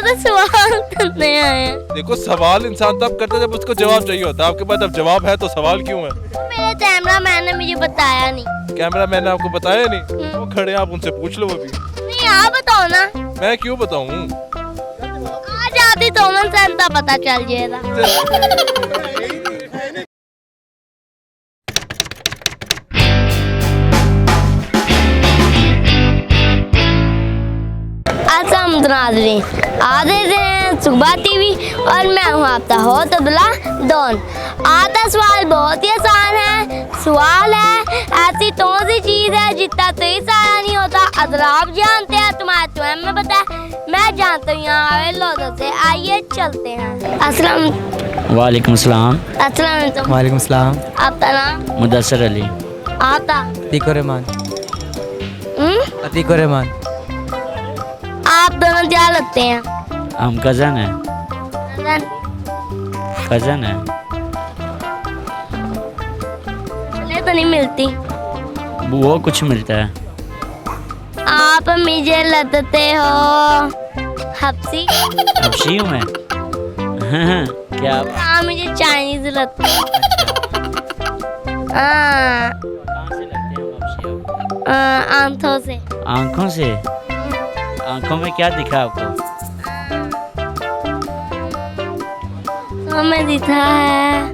तो सवाल करने आए हैं। देखो सवाल इंसान तब करता है जब उसको जवाब चाहिए होता है। आपके पास अब जवाब है तो सवाल क्यों है? मेरे कैमरा मैन ने मुझे बताया नहीं। कैमरा मैन ने आपको बताया नहीं? वो खड़े हैं, आप उनसे पूछ लो अभी। नहीं आप बताओ ना। मैं क्यों बताऊं? आ जाती तो मन से पता चल जाएगा। नाज़रीन आते हैं सुबह टीवी और मैं हूँ आपका होस्ट अब्दुल्ला डॉन। आता सवाल बहुत ही आसान है। सवाल है ऐसी कौन सी चीज़ है जितना कोई सारा नहीं होता। अगर आप जानते हैं तुम्हारे तुम्हें मैं पता है, मैं जानता हूँ यहाँ लोगों से। आइए चलते हैं। अस्सलाम वालेकुम सलाम। अस्सलाम वालेकुम सलाम। आपका नाम? मुदस्सर अली। आता अतीक रहमान। अतीक रहमान। आप दोनों क्या लगते हैं? हम कज़न है। कज़न है। चले तो नहीं मिलती। वो कुछ मिलता है। आप मुझे लगते हो हफ्सी। हफ्सी हूँ मैं। क्या आप हाँ मुझे चाइनीज लगता है। कहाँ से लगते हैं हफ्सी आपको? आंखों से। आँखों से? आँखों में क्या दिखा आपको? हमें दिखा है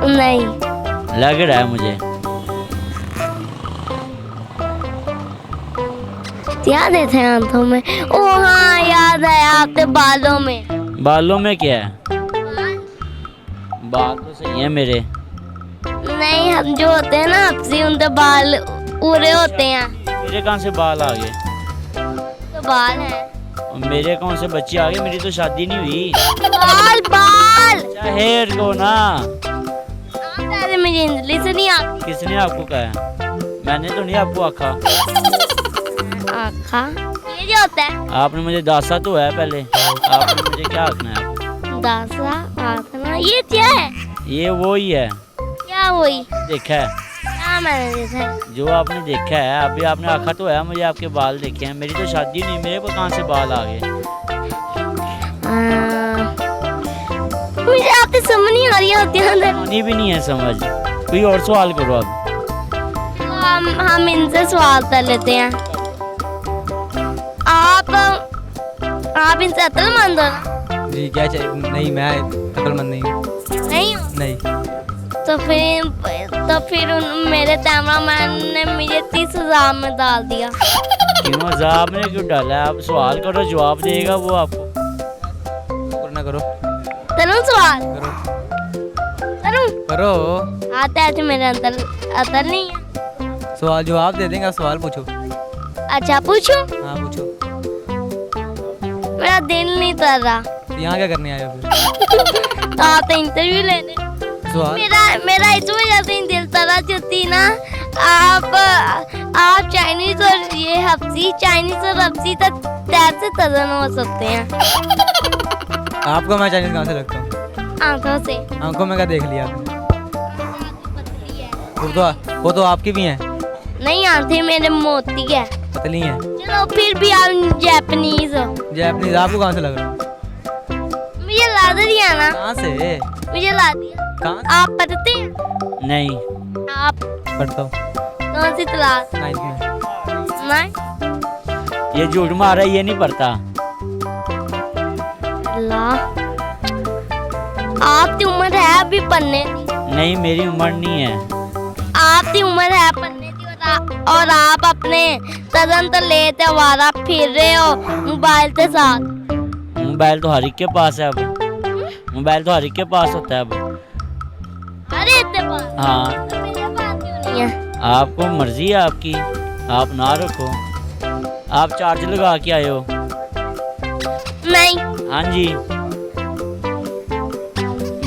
नहीं। लग रहा है मुझे। क्या देते हैं आंखों में? ओ हाँ याद है आपके बालों में। बालों में क्या है? बाल तो सही है मेरे। नहीं हम जो होते हैं ना हफ्सी उनके बाल पूरे होते हैं। मेरे कहाँ से बाल आ गए? तो बाल है। और मेरे कौन से बच्चे आ गए? मेरी तो शादी नहीं हुई। बाल बाल हेयर को ना। आप पहले मुझे इंग्लिश से नहीं आती। किसने आपको कहा? मैंने तो नहीं आपको आखा। आखा ये जो होता है। आपने मुझे दासा तो है पहले। आपने मुझे क्या आखना है? दासा आखना ये क्या है? ये वो ही है। क्या वही? देखा है क्या मैंने देखा है? जो आपने देखा है। अभी आपने आखा तो है मुझे आपके बाल देखे हैं। मेरी तो शादी नहीं, मेरे को कहाँ से बाल आ गए? मुझे आपकी समझ नहीं आ रही होती है। आनी भी नहीं है समझ। कोई और सवाल करो अब। हम इनसे सवाल कर लेते हैं। आप इनसे अक्लमंद हो ना? जी क्या चाहिए? नहीं मैं अक्लमंद नहीं हूँ। नहीं हो? नहीं। तो फिर मेरे कैमरामैन ने मुझे 30,000 में डाल दिया। क्यों अजाब ने क्यों डाला? आप सवाल करो जवाब देगा वो आपको। ना करो करूँ सवाल? करो करूँ? करो। आता है तो मेरे अंदर नहीं है। सवाल जवाब दे देंगे। सवाल पूछो। अच्छा पूछूं? हाँ पूछो। मेरा दिल नहीं कर रहा। तो यहाँ क्या करने आए हो फिर? तो आप इंटरव्यू लेने। सवाल मेरा इस वजह से दिल तला चुती ना। आप चाइनीज और ये हफ्सी चाइनीज और हफ्सी तक कैसे तजन हो सकते हैं? आपको मैं चाइनीज कहाँ से लगता हूँ? आंखों से। आंखों में क्या देख लिया आपने? वो तो आपकी भी हैं। नहीं आंखें मेरे मोती है। पतली हैं। चलो फिर भी आप जापानीज हो। जापानीज आपको कहाँ से लग रहा? मुझे ला दिया ना। कहाँ से? मुझे ला दिया। कहाँ? आप पढ़ते हैं? नहीं। आप पढ़ता हूँ। कौन सी क्लास? 9th में। मैं ये झूठ मारा, ये नहीं पढ़ता। अल्लाह आपकी उम्र है अभी पढ़ने की? नहीं मेरी उम्र नहीं है। आपकी उम्र है पढ़ने की और आप अपने कदम तो लेते आवारा फिर रहे हो मोबाइल के साथ। मोबाइल तो हर एक के पास है अब। मोबाइल तो हर एक के पास होता है अब। अरे इतने पास? हाँ। तो मेरे पास क्यों नहीं है? आपको मर्जी है आपकी, आप ना रखो। आप चार्ज लगा के आए हो? नहीं। हाँ जी।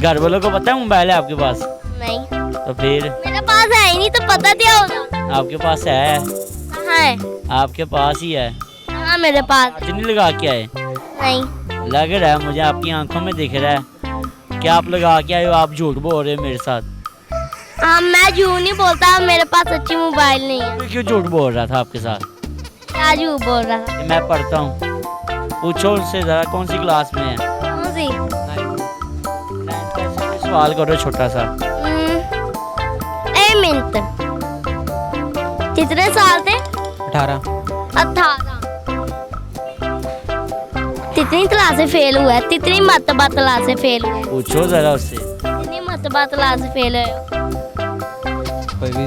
घर वालों को पता है मोबाइल है आपके पास? नहीं। तो फिर? मेरे पास है ही नहीं तो पता क्या होगा? आपके पास है? कहाँ है? आपके पास ही है। हाँ मेरे पास। चार्ज नहीं लगा के आए? नहीं। लग रहा है मुझे, आपकी आंखों में दिख रहा है। क्या आप लगा के आए हो? आप झूठ बोल रहे हो मेरे साथ। हाँ मैं झूठ नहीं बोलता, मेरे पास अच्छी मोबाइल नहीं है। क्यों झूठ बोल रहा था आपके साथ? राजू बोल रहा था। कि मैं पढ़ता हूँ। पूछो उनसे ज़रा कौन सी क्लास में है। कौन सी? सवाल करो छोटा सा। ए मिनट, कितने साल थे? 18। 18। कितनी क्लासे फेल हुआ है? कितनी मरतबा क्लासे फेल हुआ है? पूछो ज़रा उससे। कितनी मरतबा क्लासे फेल हुए हो? कोई भी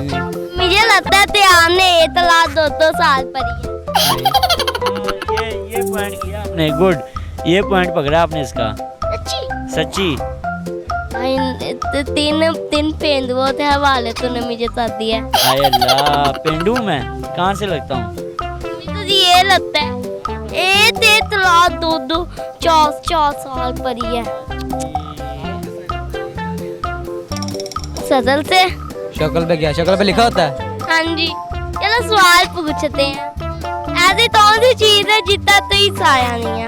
मुझे लगता है त्यान ने एक क्लास 2 साल पढ़ी है। ये पॉइंट किया आपने, गुड। ये पॉइंट पकड़ा आपने इसका। अच्छी। सच्ची। तीन पेंदुओं के हवाले तूने मुझे कर दिया। हाय अल्लाह, पेंडू मैं कहाँ से लगता हूँ? मुझे ये लगता है एक क्लास 4 साल पढ़ी है। सदल से। शक्ल पे क्या, शक्ल पे लिखा होता है? हाँ जी। चलो सवाल पूछते हैं। ऐसी कौन सी चीज है जितना कोई साया नहीं है?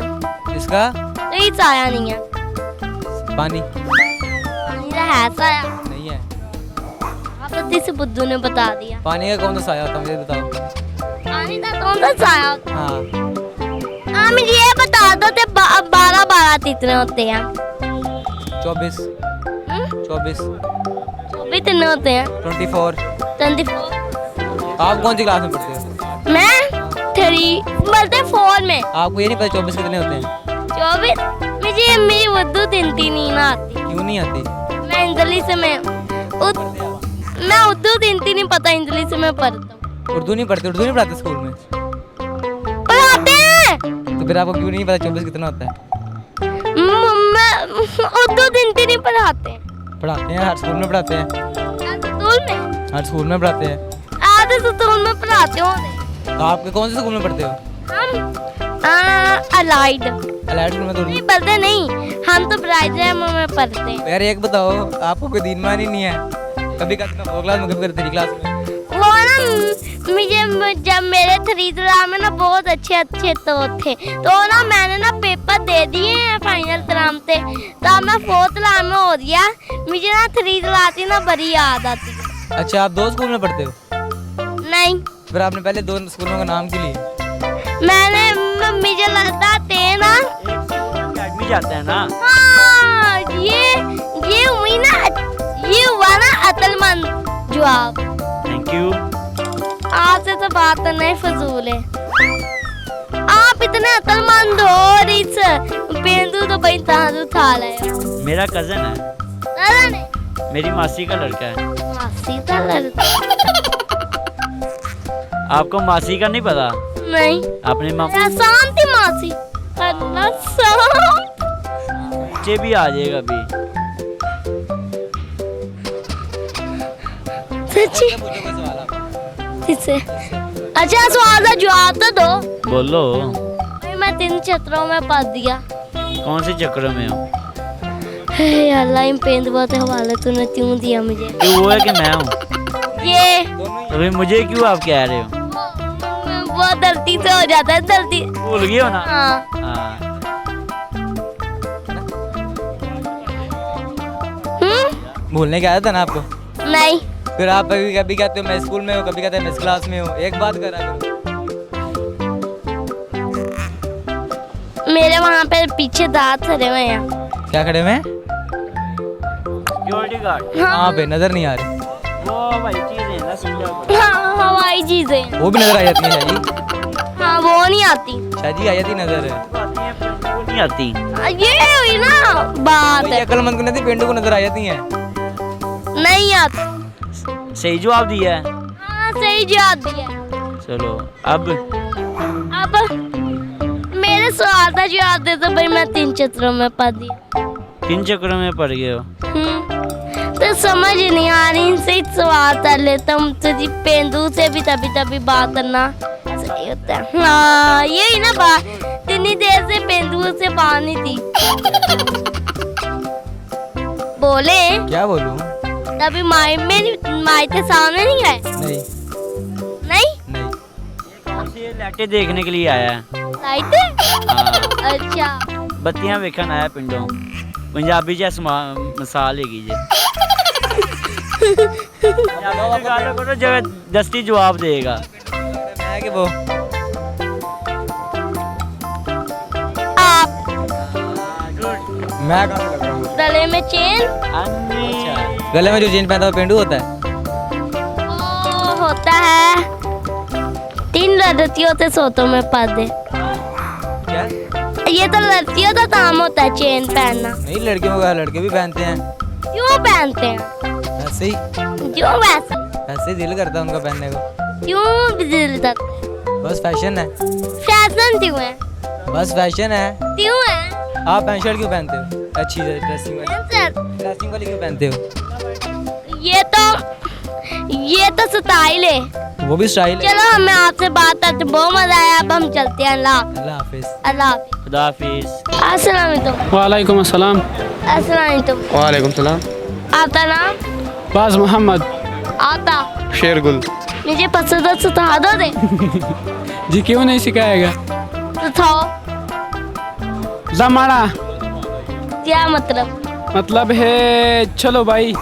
इसका कोई साया नहीं है। पानी पानी का है साया? नहीं है। आप से बुद्धू ने बता दिया। पानी का कौन सा साया होता है मुझे बताओ। पानी का कौन सा साया होता हाँ, है? हाँ मुझे ये बता दो कि 12 कितने होते हैं? 24 24 भी कितने होते हैं? 24। 24। आप कौन सी क्लास में पढ़ते हो? मैं 3 बोलते 4 में। आपको ये नहीं पता 24 कितने होते हैं? 24। मुझे मेरी उर्दू तीन नहीं ना आती। क्यों नहीं आती? मैं इंग्लिश में मैं उर्दू नहीं पता, इंग्लिश में पढ़ता हूँ। उर्दू नहीं पढ़ते स्कूल में? पढ़ाते हैं। तो फिर आपको क्यों नहीं पता 24 कितना होता है? मैं उर्दू नहीं पढ़ाते हैं। पढ़ाते हैं, हर स्कूल में पढ़ाते हैं। स्कूल में? हर स्कूल में पढ़ाते हैं। आधे स्कूल में पढ़ाते हो। तो आपके कौन से स्कूल में पढ़ते हो? हम अलाइड अलाइड स्कूल में तो नहीं पढ़ते, नहीं हम तो ब्राइडल में पढ़ते हैं। यार एक बताओ, आपको कोई दीन मान ही नहीं है? कभी कहते मैं 4 क्लास में, कभी कहते 3 क्लास में। वो ना मुझे जब मेरे 3 क्लास में ना बहुत अच्छे तो थे, तो ना मैंने ना पेपर दे दिए हैं फाइनल क्लास से, तब मैं 4th क्लास में हो गया। मुझे ना 3 क्लास की ना बड़ी याद आती है। अच्छा, आप 2 स्कूल में पढ़ते हो? नहीं, फिर आपने पहले 2 स्कूलों का नाम क्यों लिया? मैंने मुझे लगता थे ना। अकेडमी जाते हैं ना। हाँ, ये हुआ ना अक्लमंद जवाब। Thank you. आपसे तो बात नहीं फजूल है। आप इतने अक्लमंद हो और इस पेंदू तो भाई ताजू था लाया। मेरा कजन है, अरे नहीं, मेरी मासी का लड़का है। मासी का लड़का? आपको मासी का नहीं पता? नहीं, अपने मामा आसान थी मासी। अल्लाह साम। बच्चे भी आ जाएगा अभी। सच्ची? किससे? अच्छा सवाल का जवाब तो दो। बोलो। भाई मैं 3 चक्रों में पढ़ दिया। कौन से चक्र में हो? हे अल्लाह, इन पेंदुओं के हवाले तूने क्यों दिया मुझे? ये वो है कि मैं हूँ? ये तो फिर मुझे क्यों आप कह रहे हो? वो गलती से हो जाता है, गलती। भूल गए हो ना? हाँ। हाँ। भूलने की आदत है ना आपको? नहीं, फिर आप कभी कहते हो मैं स्कूल में हूँ, कभी कहते हैं मैं इस क्लास में हूँ। एक बात करा करो। मेरे वहाँ पे पीछे दांत खड़े हुए हैं। क्या खड़े हुए हैं? Security guard. कहाँ पे? नजर नहीं आ रहे। वो भाई चीज़ है ना, समझा। हाँ, हवाई चीजें। वो भी नजर आ जाती है शाजी। हाँ, वो नहीं आती। शाजी आ जाती नजर है। वो नहीं आती। ये हुई ना बात। ये अक्लमंद को नहीं, पेंडू को नजर आ जाती है। नहीं आती। सही जवाब दिया है। हाँ, सही जवाब दिया। चलो अब अब मेरे सवाल का जवाब दे दो भाई, मैं 3 चक्रों में पढ़ दिया। 3 चक्रों में पड़ गए हो। तो समझ नहीं आ रही, इनसे ही सवाल कर लेता हूँ। तुझे पेंदू से भी तभी बात करना सही होता है। हाँ, यही ना बात। इतनी देर से पेंदू से बात नहीं थी। बोले क्या बोलूं? तभी मेरी माई के सामने नहीं गए? नहीं नहीं, नहीं। कौन सी लाइटें देखने के लिए आया है? लाइट? हाँ, अच्छा, बत्तियां वेखन आया पिंडों। पंजाबी च मिसाल हैगी जे। पंजाबी च गल करो, जबरदस्ती जवाब देगा। मैं कि वो मैं कहाँ से कर रहा हूँ? गले में चेन, अन्नी गले में जो चेन पहनता है वो पेंडू होता है। वो होता है 3 लड़कियों से सोतों में पर्दे। क्या? ये तो लड़कियों का काम होता है चेन पहनना। नहीं, लड़कियों का लड़के भी पहनते हैं। क्यों पहनते हैं? ऐसे ही, क्यों वैसा? ऐसे ही दिल करता है उनका पहनने को। क्यों दिल तक? बस फैशन है। फैशन क्यों है? बस फैशन है। क्यों है? आप पैंट शर्ट क्यों पहनते हो? अच्छी ड्रेसिंग वाली, आंसर, ड्रेसिंग वाली क्यों पहनते हो? ये तो स्टाइल है। वो भी स्टाइल है। चलो हमें आपसे बात करते बहुत मजा आया। अब हम चलते हैं। अल्लाह अल्लाह हाफिज। अल्लाह हाफिज। खुदा हाफिज। अस्सलाम वालेकुम। वालेकुम अस्सलाम। अस्सलाम वालेकुम। वालेकुम सलाम। आपका नाम? बाज मोहम्मद। आता शेरगुल। मुझे पसंद सिखा दो दे। जी क्यों नहीं सिखाएगा? सिखाओ। जमाना क्या मतलब? मतलब है चलो भाई।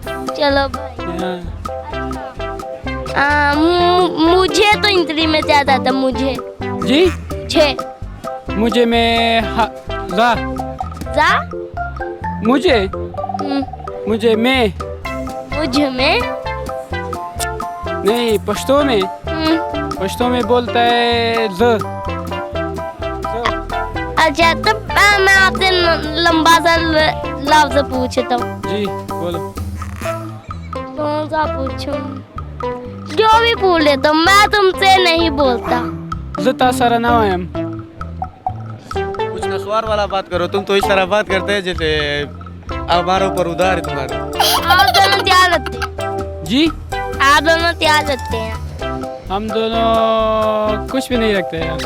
चलो भाई। मुझे तो इंतरी में ज्यादा था। मुझे जी 6 मुझे में जा जा मुझे हम्म, मुझे में मुझ में नहीं पश्तो में पश्तो में बोलता है ज। अच्छा तो मैं आपसे लंबा सा लफ्ज पूछता हूँ। जी बोलो। कौन सा पूछूं? जो भी पूछ लेता हूँ। मैं तुमसे नहीं बोलता। जता सारा नाम कुछ नस्वार वाला बात करो। तुम तो इस तरह बात करते हैं जैसे हमारे ऊपर उधार है तुम्हारे। आप दोनों तैयार रखते हैं? जी आप दोनों तैयार रखते हैं? हम दोनों कुछ भी नहीं रखते यार।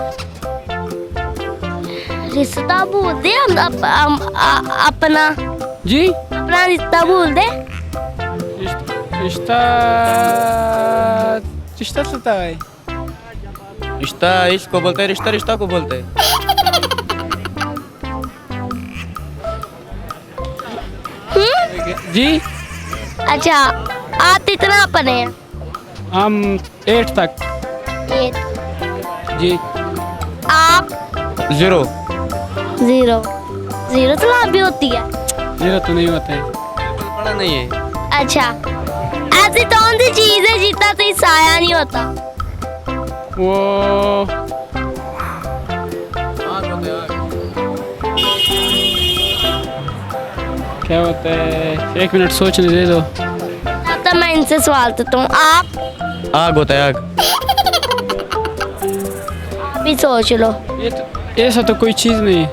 रिश्ता भूल दे। अपना जी अपना रिश्ता भूल दे। रिश्ता रिश्ता सता है। रिश्ता इसको बोलते हैं, रिश्ता रिश्ता को बोलते हैं। जी अच्छा आप कितना पढ़े हैं? हम 8 तक। 8। जी आप? 0। 0 तो आप भी होती है। 0 तो नहीं होता है। पढ़ा नहीं है। अच्छा ऐसी कौन सी चीज है जितना तो साया नहीं होता? वो क्या होता है? 1 मिनट सोचने दे दो। अब तो मैं इनसे सवाल करता हूँ। आप? आग होता है, आग। आप भी सोच लो। ये तो ऐसा तो कोई चीज़ नहीं है।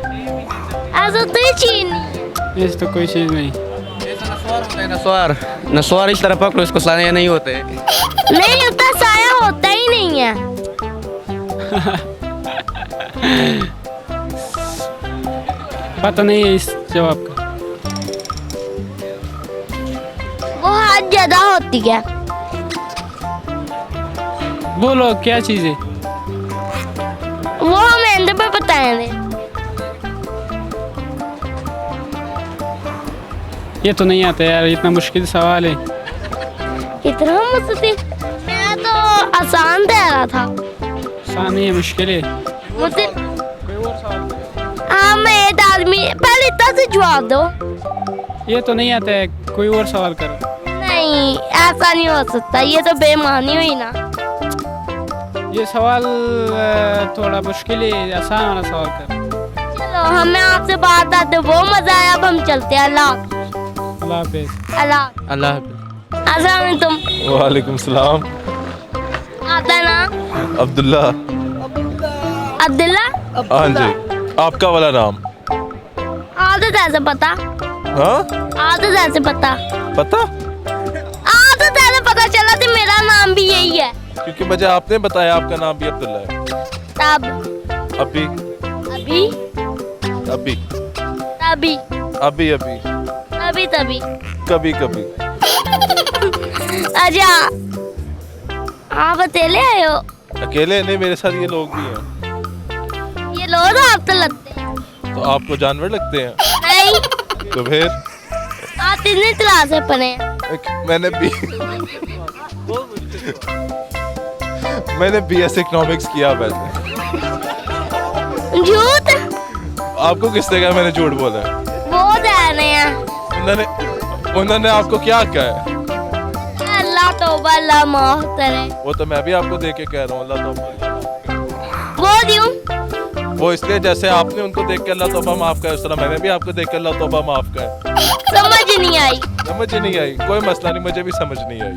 ऐसा तो ये चीज नहीं। ऐसा तो कोई चीज़ नहीं। नस्वार होता है, नस्वार। नस्वार इस तरह पकड़ो इसको, साया नहीं होते। नहीं होता। साया होता ही नहीं है। पता नहीं है इस जवाब का। वो हाथ ज्यादा होती है। बोलो क्या चीज़ है? वो हम एंड पे बताएंगे। ये तो नहीं आता यार। इतना मुश्किल सवाल है। कितना मुश्किल? मैं तो आसान दे रहा था। आसान नहीं है, मुश्किल है। मुझे हाँ मैं एक आदमी पहले इतना से जवाब दो। ये तो नहीं आता है। कोई और सवाल करो। नहीं ऐसा नहीं हो सकता। ये तो बेईमानी हुई ना। ये सवाल थोड़ा मुश्किल है। आसान वाला सवाल कर। चलो हमें आपसे बात आते वो मजा आया। अब हम चलते हैं। अल्लाह अल्लाह हाफिज़। अल्लाह। अल्लाह हाफ़िज़। अस्सलाम वालेकुम। वालेकुम सलाम। आपका नाम? अब्दुल्ला। अब्दुल्ला? हाँ जी, आपका वाला नाम? आदत ऐसे पता? हाँ आदत ऐसे पता? पता? आदत ऐसे पता चला कि मेरा नाम भी यही है। क्योंकि मुझे आपने बताया आपका नाम भी अब्दुल्ला है। तब अभी अभी अभी तभी अभी अभी तभी तभी कभी कभी। अच्छा आप अकेले आए हो? अकेले नहीं, मेरे साथ ये लोग भी हैं। ये लोग आप तो लगते हैं। तो आपको जानवर लगते हैं? नहीं तो फिर आप कितनी क्लास में पढ़े हैं? मैंने BS इकोनॉमिक्स किया। वैसे झूठ? आपको किसने कहा मैंने झूठ बोला है? बहुत उन्होंने आपको क्या कहा है? अल्लाह तौबा अल्लाह माफ करे। वो तो मैं भी आपको देख के कह रहा हूँ, अल्लाह तौबा। बोल दूं? वो इसलिए जैसे आपने उनको देख के अल्लाह तौबा माफ करे, उस तरह मैंने भी आपको देख के अल्लाह तौबा माफ करे। समझ नहीं आई। समझ ही नहीं आई, कोई मसला नहीं, मुझे भी समझ नहीं आई।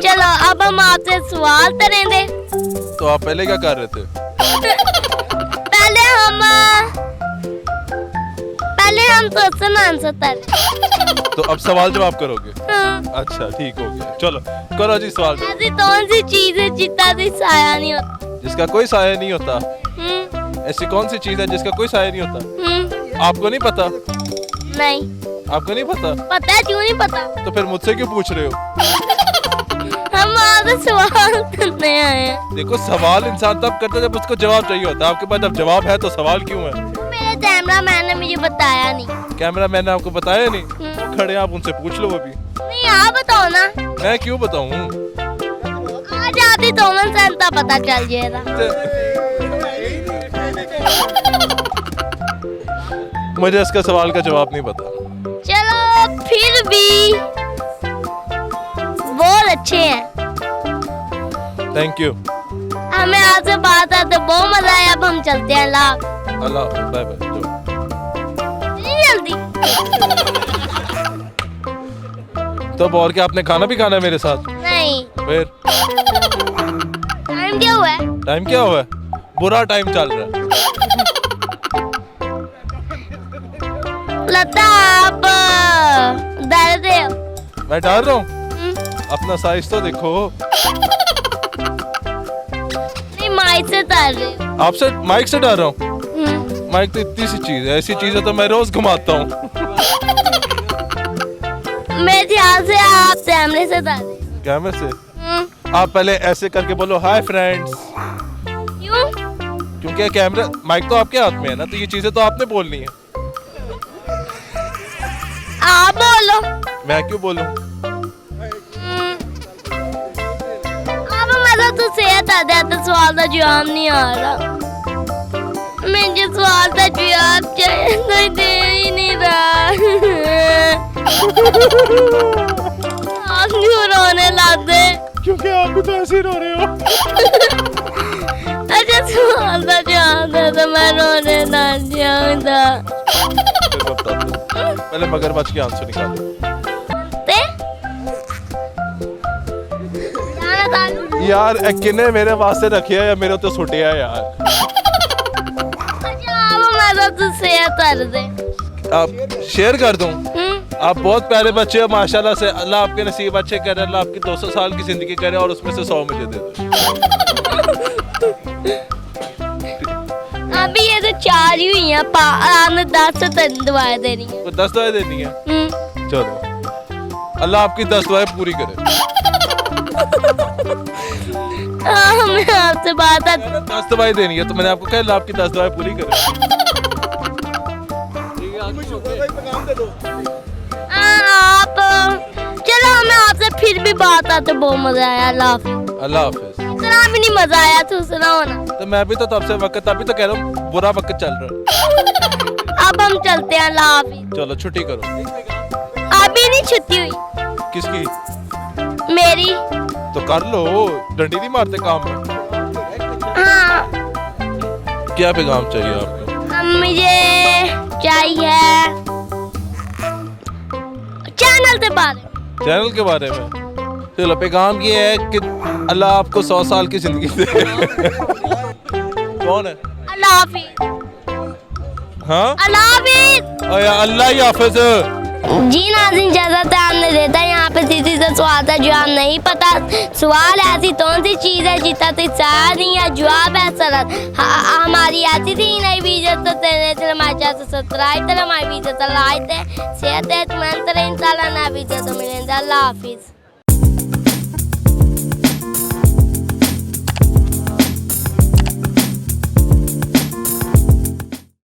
चलो अब हम आपसे सवाल करेंगे। तो आप पहले क्या कर रहे थे? पहले हम क्वेश्चन आंसर कर। तो अब सवाल जवाब करोगे? हाँ। अच्छा ठीक हो गया, चलो करो जी सवाल। ऐसी कौन सी चीज है जितना भी साया नहीं होता? जिसका कोई साया नहीं होता? हम्म, ऐसी कौन सी चीज है जिसका कोई साया नहीं होता? आपको नहीं पता? नहीं आपको नहीं पता? पता है, क्यों नहीं पता? तो फिर मुझसे क्यों पूछ रहे हो? हम आपसे सवाल करने आए हैं। देखो सवाल इंसान तब करता है जब उसको जवाब चाहिए होता है। आपके पास जब जवाब है तो सवाल क्यों है? मेरे कैमरा मैन ने मुझे बताया नहीं। कैमरा मैन ने आपको बताया नहीं? खड़े हैं आप, उनसे पूछ लो अभी। नहीं आप बताओ ना। मैं क्यों बताऊं? आ जाती तो मन संता पता चल जाएगा। मुझे इसका सवाल का जवाब नहीं पता। चलो फिर भी बहुत अच्छे हैं। Thank you. हमें आपसे बात आते बहुत मजा आया। अब हम चलते हैं। अल्लाह हाफ़िज़, बाय बाय। नहीं जल्दी। तो अब और क्या, आपने खाना भी खाना है मेरे साथ? नहीं। फिर टाइम क्या हुआ है? टाइम क्या हुआ है? बुरा टाइम चल रहा है। लगता है आप डर रहे हो। मैं डर रहा हूँ? अपना साइज तो देखो। नहीं माइक से डर रहे हो। आपसे माइक से डर रहा हूँ? माइक तो इतनी सी चीज है, ऐसी चीजें तो मैं रोज घुमाता हूँ। मेरे ख्याल से आप कैमरे से डर रहे हो। कैमरे से? आप पहले ऐसे करके बोलो हाय फ्रेंड्स। क्यों? क्योंकि कैमरा माइक तो आपके हाथ में है ना, तो ये चीजें तो आपने बोलनी है। आप बोलो। मैं क्यों बोलूं? अब मतलब तो सेहत आ जाता, सवाल का जवाब नहीं आ रहा। मुझे सवाल का जवाब चाहिए, कोई दे ही नहीं रहा। आप क्यों रोने लगते? क्योंकि आप भी तो ऐसे ही रो रहे हो। अच्छा सवाल का जवाब दे तो मैं रोने लग जाऊंगा। पहले मगरमच्छ के आंसू निकालो। ते? जाना था। यार किने मेरे वास्ते रखिया या मेरे तो सुटिया यार। अच्छा अब मतलब तो सेहत कर दे। आप शेयर कर दूं? आप बहुत प्यारे बच्चे हो माशाल्लाह से। अल्लाह आपके नसीब अच्छे करे, अल्लाह आपकी 200 साल की जिंदगी करे और उसमें से 100 मुझे दे दे। अभी ये तो 4 ही हुई हैं। आपने 10 से 3 दवाएं देनी है। तो 10 दवाएं देनी है? चलो अल्लाह आपकी 10 दवाएं पूरी करे। हमें आपसे बात 10 दवाएं देनी है तो मैंने आपको कहा अल्लाह आपकी 10 दवाएं पूरी करे। आप चलो हमें आपसे फिर भी बात आते बहुत मजा आया। अल्लाह हाफिज़। अल्लाह हाफिज़। इतना भी नहीं मजा आया तो सुनाओ ना। तो मैं भी तो तब से वक्त अभी तो कह रहा हूँ बुरा वक्त चल रहा है। अब हम चलते हैं। अल्लाह हाफिज़। चलो छुट्टी करो। अभी नहीं छुट्टी हुई किसकी? मेरी। तो कर लो, डंडी नहीं मारते काम में। हाँ क्या पैगाम चाहिए आपको? मुझे चाहिए चैनल के बारे में। चैनल के बारे में? चलो पैगाम ये है कि अल्लाह आपको 100 साल की जिंदगी दे। कौन है? अल्लाह हाफिज़। हाँ अल्लाह हाफिज़। अल्लाह ही हाफिज। जी नाज़रीन जैसा टाइम ने देता है यहाँ पे किसी से सवाल का जवाब नहीं पता। सवाल ऐसी कौन सी चीज़ है जितना तो शायद नहीं है, जवाब है सरल। हमारी ऐसी थी नई वीडियो तो तेरे हमारे चैनल सब्सक्राइब कर, हमारी वीडियो तो like they, share they, comment करें। इंशाल्लाह नई वीडियो तो मिलेंगे। अल्लाह हाफिज़।